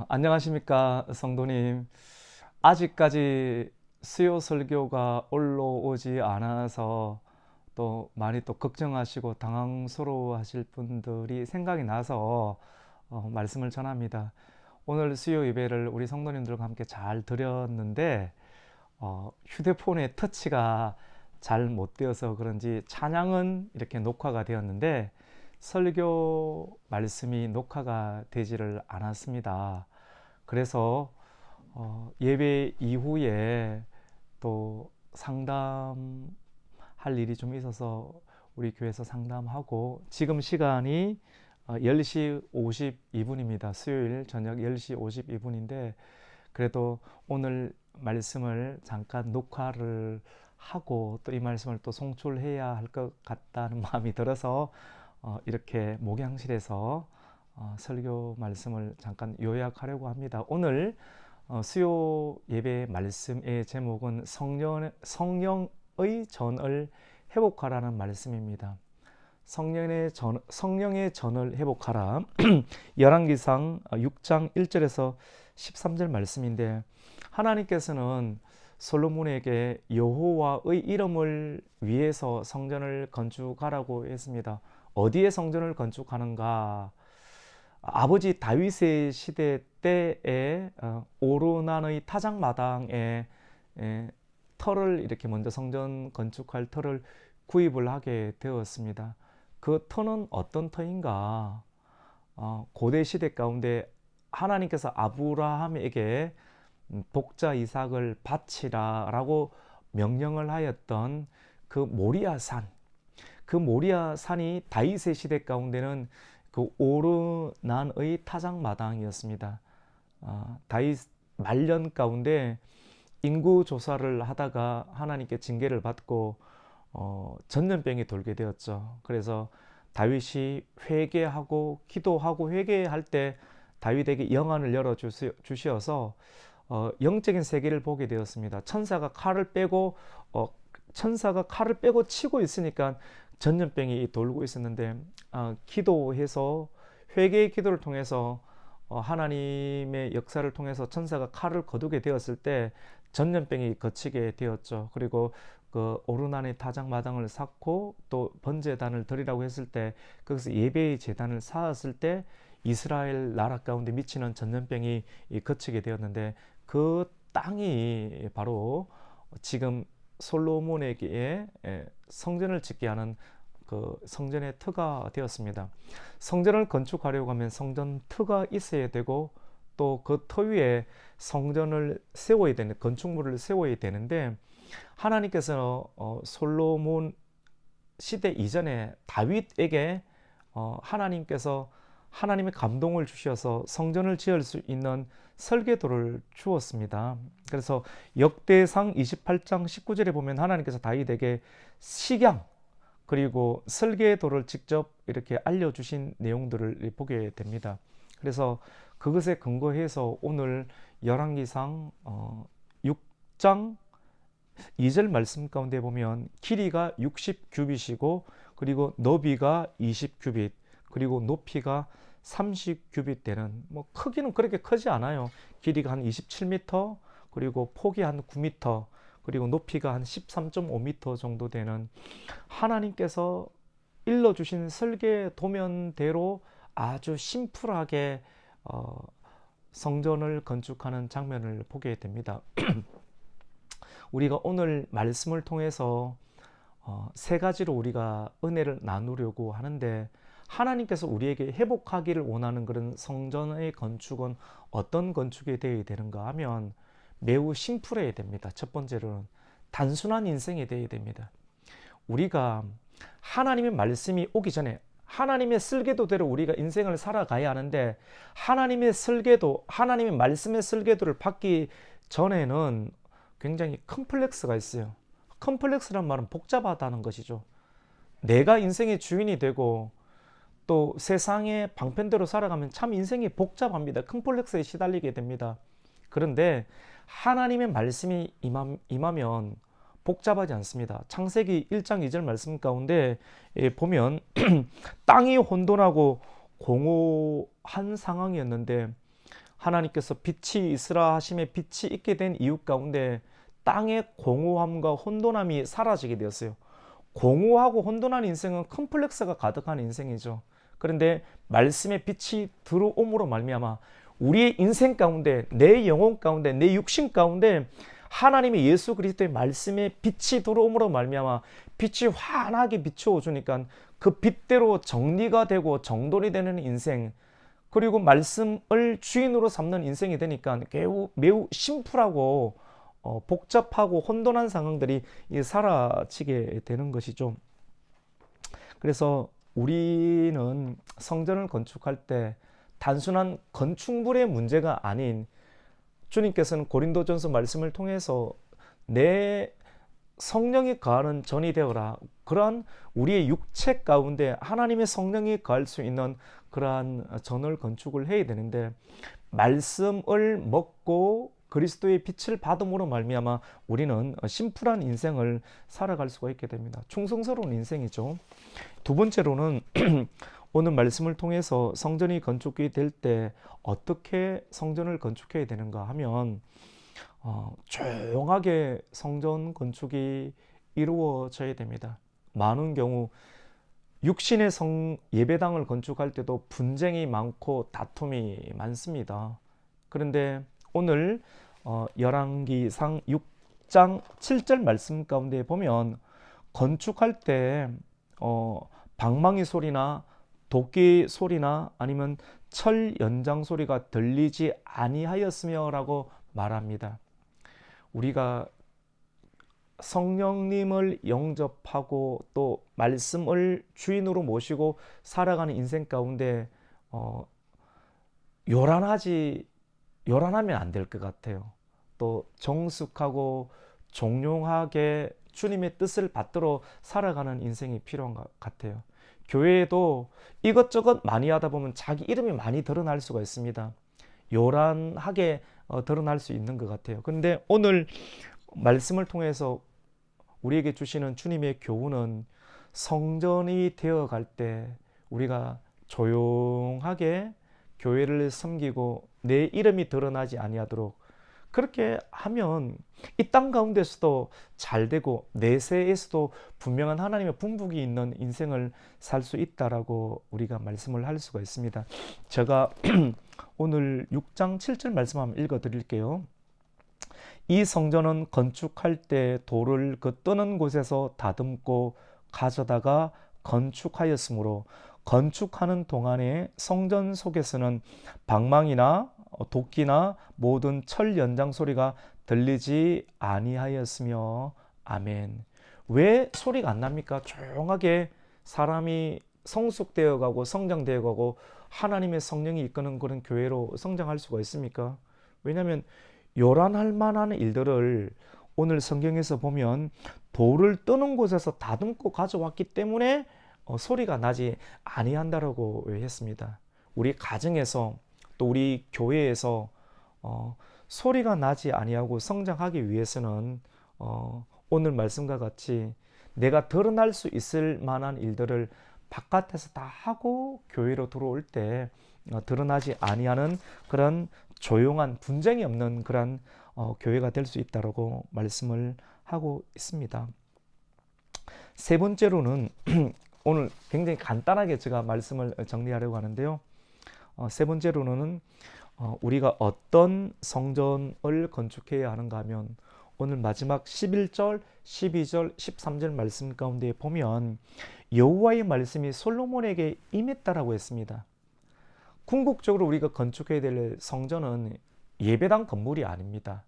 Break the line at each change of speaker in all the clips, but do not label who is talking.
안녕하십니까, 성도님. 아직까지 수요 설교가 올라오지 않아서 또 많이 또 걱정하시고 당황스러워 하실 분들이 생각이 나서 말씀을 전합니다. 오늘 수요 예배를 우리 성도님들과 함께 잘 드렸는데 휴대폰의 터치가 잘 못 되어서 그런지 찬양은 이렇게 녹화가 되었는데 설교 말씀이 녹화가 되지를 않았습니다. 그래서 예배 이후에 또 상담할 일이 좀 있어서 우리 교회에서 상담하고 지금 시간이 10시 52분입니다. 수요일 저녁 10시 52분인데 그래도 오늘 말씀을 잠깐 녹화를 하고 또 이 말씀을 또 송출해야 할 것 같다는 마음이 들어서 이렇게 목양실에서 설교 말씀을 잠깐 요약하려고 합니다. 오늘 수요 예배 말씀의 제목은 성령의 전을 회복하라는 말씀입니다. 성령의 전을 회복하라. 열왕기상 6장 1절에서 13절 말씀인데 하나님께서는 솔로몬에게 여호와의 이름을 위해서 성전을 건축하라고 했습니다. 어디에 성전을 건축하는가? 아버지 다윗의 시대 때에 오르난의 타작마당에 터를 이렇게 먼저 성전 건축할 터를 구입을 하게 되었습니다. 그 터는 어떤 터인가? 고대 시대 가운데 하나님께서 아브라함에게 독자 이삭을 바치라라고 명령을 하였던 그 모리아산, 그 모리아산이 다윗의 시대 가운데는 그 오르난의 타작마당이었습니다. 다윗 말년 가운데 인구 조사를 하다가 하나님께 징계를 받고 전염병이 돌게 되었죠. 그래서 다윗이 회개하고 기도하고 회개할 때 다윗에게 영안을 열어 주시어서 영적인 세계를 보게 되었습니다. 천사가 칼을 빼고 치고 있으니까 전염병이 돌고 있었는데 기도해서 회개의 기도를 통해서 하나님의 역사를 통해서 천사가 칼을 거두게 되었을 때 전염병이 거치게 되었죠. 그리고 그 오르난의 타작마당을 쌓고 또 번제단을 드리라고 했을 때 거기서 예배의 제단을 쌓았을 때 이스라엘 나라 가운데 미치는 전염병이 거치게 되었는데 그 땅이 바로 지금 솔로몬에게 성전을 짓게 하는 그 성전의 터가 되었습니다. 성전을 건축하려고 하면 성전 터가 있어야 되고 또 그 터 위에 성전을 세워야 되는 건축물을 세워야 되는데 하나님께서 솔로몬 시대 이전에 다윗에게 하나님께서 하나님의 감동을 주셔서 성전을 지을 수 있는 설계도를 주었습니다. 그래서 역대상 28장 19절에 보면 하나님께서 다윗에게 식양 그리고 설계도를 직접 이렇게 알려주신 내용들을 보게 됩니다. 그래서 그것에 근거해서 오늘 열왕기상 6장 2절 말씀 가운데 보면 길이가 60규빗이고 그리고 너비가 20규빗 그리고 높이가 30규빗 되는 뭐 크기는 그렇게 크지 않아요. 길이가 한 27m 그리고 폭이 한 9m 그리고 높이가 한 13.5m 정도 되는 하나님께서 일러주신 설계 도면대로 아주 심플하게 성전을 건축하는 장면을 보게 됩니다. 우리가 오늘 말씀을 통해서 세 가지로 우리가 은혜를 나누려고 하는데 하나님께서 우리에게 회복하기를 원하는 그런 성전의 건축은 어떤 건축이 되어야 되는가 하면 매우 심플해야 됩니다. 첫 번째로는 단순한 인생이 되어야 됩니다. 우리가 하나님의 말씀이 오기 전에 하나님의 설계도대로 우리가 인생을 살아가야 하는데 하나님의 설계도, 하나님의 말씀의 설계도를 받기 전에는 굉장히 컴플렉스가 있어요. 컴플렉스란 말은 복잡하다는 것이죠. 내가 인생의 주인이 되고 또 세상의 방편대로 살아가면 참 인생이 복잡합니다. 컴플렉스에 시달리게 됩니다. 그런데 하나님의 말씀이 임하면 복잡하지 않습니다. 창세기 1장 2절 말씀 가운데 보면 땅이 혼돈하고 공허한 상황이었는데 하나님께서 빛이 있으라 하심에 빛이 있게 된 이유 가운데 땅의 공허함과 혼돈함이 사라지게 되었어요. 공허하고 혼돈한 인생은 컴플렉스가 가득한 인생이죠. 그런데 말씀의 빛이 들어옴으로 말미암아 우리의 인생 가운데, 내 영혼 가운데, 내 육신 가운데 하나님의 예수 그리스도의 말씀의 빛이 들어옴으로 말미암아 빛이 환하게 비추어 주니까 그 빛대로 정리가 되고 정돈이 되는 인생, 그리고 말씀을 주인으로 삼는 인생이 되니까 매우 심플하고 복잡하고 혼돈한 상황들이 사라지게 되는 것이죠. 그래서 우리는 성전을 건축할 때 단순한 건축물의 문제가 아닌, 주님께서는 고린도전서 말씀을 통해서 내 성령이 거하는 전이 되어라, 그러한 우리의 육체 가운데 하나님의 성령이 거할 수 있는 그러한 전을 건축을 해야 되는데, 말씀을 먹고 그리스도의 빛을 받음으로 말미암아 우리는 심플한 인생을 살아갈 수가 있게 됩니다. 충성스러운 인생이죠. 두 번째로는 오늘 말씀을 통해서 성전이 건축이 될 때 어떻게 성전을 건축해야 되는가 하면 조용하게 성전 건축이 이루어져야 됩니다. 많은 경우 육신의 예배당을 건축할 때도 분쟁이 많고 다툼이 많습니다. 그런데 오늘 열왕기상 6장 7절 말씀 가운데 보면 건축할 때 방망이 소리나 도끼 소리나 아니면 철 연장 소리가 들리지 아니하였으며 라고 말합니다. 우리가 성령님을 영접하고 또 말씀을 주인으로 모시고 살아가는 인생 가운데 요란하면 안 될 것 같아요. 또 정숙하고 종용하게 주님의 뜻을 받들어 살아가는 인생이 필요한 것 같아요. 교회에도 이것저것 많이 하다 보면 자기 이름이 많이 드러날 수가 있습니다. 요란하게 드러날 수 있는 것 같아요. 그런데 오늘 말씀을 통해서 우리에게 주시는 주님의 교훈은 성전이 되어갈 때 우리가 조용하게 교회를 섬기고 내 이름이 드러나지 아니하도록, 그렇게 하면 이 땅 가운데서도 잘 되고 내세에서도 분명한 하나님의 분복이 있는 인생을 살 수 있다라고 우리가 말씀을 할 수가 있습니다. 제가 오늘 6장 7절 말씀 한번 읽어 드릴게요. 이 성전은 건축할 때 돌을 그 뜨는 곳에서 다듬고 가져다가 건축하였으므로 건축하는 동안에 성전 속에서는 방망이나 도끼나 모든 철 연장 소리가 들리지 아니하였으며 아멘. 왜 소리가 안 납니까? 조용하게 사람이 성숙되어 가고 성장되어 가고 하나님의 성령이 이끄는 그런 교회로 성장할 수가 있습니까? 왜냐하면 요란할 만한 일들을 오늘 성경에서 보면 돌을 뜨는 곳에서 다듬고 가져왔기 때문에 소리가 나지 아니한다라고 했습니다. 우리 가정에서 또 우리 교회에서 소리가 나지 아니하고 성장하기 위해서는 오늘 말씀과 같이 내가 드러날 수 있을 만한 일들을 바깥에서 다 하고 교회로 들어올 때 드러나지 아니하는 그런 조용한 분쟁이 없는 그런 교회가 될 수 있다고 말씀을 하고 있습니다. 세 번째로는 오늘 굉장히 간단하게 제가 말씀을 정리하려고 하는데요. 세 번째로는 우리가 어떤 성전을 건축해야 하는가 하면 오늘 마지막 11절, 12절, 13절 말씀 가운데 보면 여호와의 말씀이 솔로몬에게 임했다라고 했습니다. 궁극적으로 우리가 건축해야 될 성전은 예배당 건물이 아닙니다.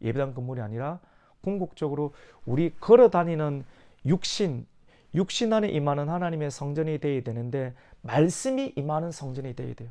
예배당 건물이 아니라 궁극적으로 우리 걸어 다니는 육신 안에 임하는 하나님의 성전이 되어야 되는데 말씀이 임하는 성전이 되어야 돼요.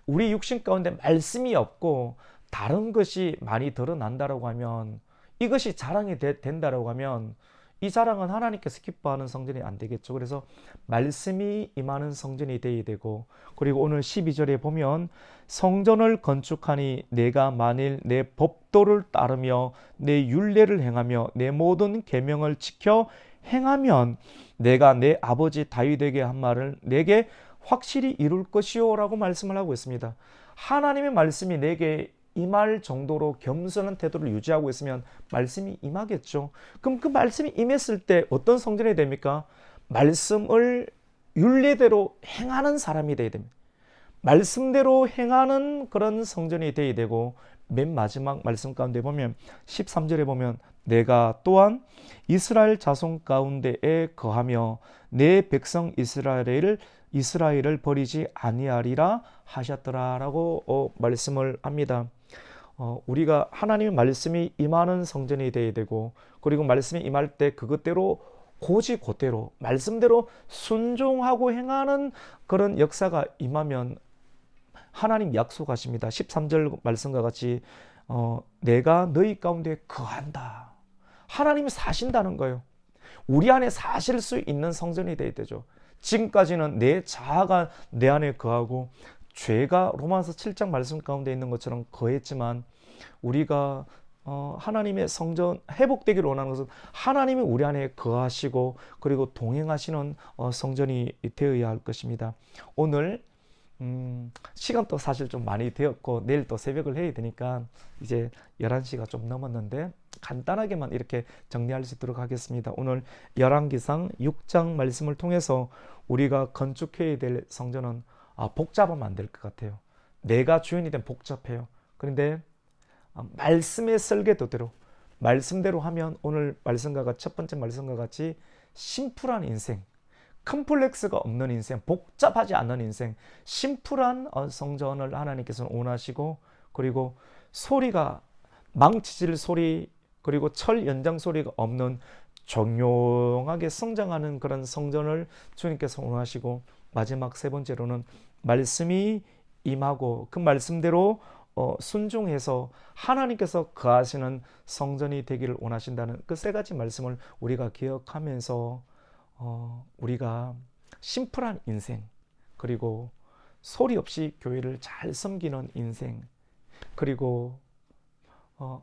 우리 육신 가운데 말씀이 없고 다른 것이 많이 드러난다라고 하면, 이것이 자랑이 된다라고 하면 이 자랑은 하나님께서 기뻐하는 성전이 안 되겠죠. 그래서 말씀이 임하는 성전이 되어야 되고, 그리고 오늘 12절에 보면 성전을 건축하니 내가 만일 내 법도를 따르며 내 율례를 행하며 내 모든 계명을 지켜 행하면 내가 내 아버지 다윗에게 한 말을 내게 확실히 이룰 것이요 라고 말씀을 하고 있습니다. 하나님의 말씀이 내게 임할 정도로 겸손한 태도를 유지하고 있으면 말씀이 임하겠죠. 그럼 그 말씀이 임했을 때 어떤 성전이 됩니까? 말씀을 율례대로 행하는 사람이 되어야 됩니다. 말씀대로 행하는 그런 성전이 되어야 되고, 맨 마지막 말씀 가운데 보면 13절에 보면 내가 또한 이스라엘 자손 가운데에 거하며 내 백성 이스라엘을 버리지 아니하리라 하셨더라라고 말씀을 합니다. 우리가 하나님의 말씀이 임하는 성전이 되어야 되고, 그리고 말씀이 임할 때 그것대로 고지고대로 말씀대로 순종하고 행하는 그런 역사가 임하면 하나님 약속하십니다. 13절 말씀과 같이 내가 너희 가운데 거한다. 하나님이 사신다는 거예요. 우리 안에 사실 수 있는 성전이 되어야 되죠. 지금까지는 내 자아가 내 안에 거하고 죄가 로마서 7장 말씀 가운데 있는 것처럼 거했지만, 우리가 하나님의 성전 회복되기를 원하는 것은 하나님이 우리 안에 거하시고 그리고 동행하시는 성전이 되어야 할 것입니다. 오늘 시간도 사실 좀 많이 되었고 내일 또 새벽을 해야 되니까 이제 11시가 좀 넘었는데 간단하게만 이렇게 정리할 수 있도록 하겠습니다. 오늘 열왕기상 6장 말씀을 통해서 우리가 건축해야 될 성전은 복잡하면 안 될 것 같아요. 내가 주인이 되면 복잡해요. 그런데 말씀의 설계도대로 말씀대로 하면 오늘 말씀과 같이 첫 번째 말씀과 같이 심플한 인생, 컴플렉스가 없는 인생, 복잡하지 않는 인생, 심플한 성전을 하나님께서는 원하시고, 그리고 소리가 망치질 소리 그리고 철 연장 소리가 없는 조용하게 성장하는 그런 성전을 주님께서 원하시고, 마지막 세 번째로는 말씀이 임하고 그 말씀대로 순종해서 하나님께서 거하시는 성전이 되기를 원하신다는 그 세 가지 말씀을 우리가 기억하면서 우리가 심플한 인생, 그리고 소리 없이 교회를 잘 섬기는 인생, 그리고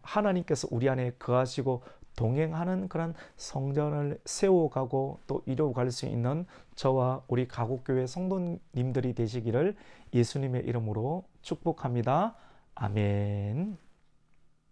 하나님께서 우리 안에 거하시고 동행하는 그런 성전을 세워가고 또 이루어갈 수 있는 저와 우리 가곡교회 성도님들이 되시기를 예수님의 이름으로 축복합니다. 아멘.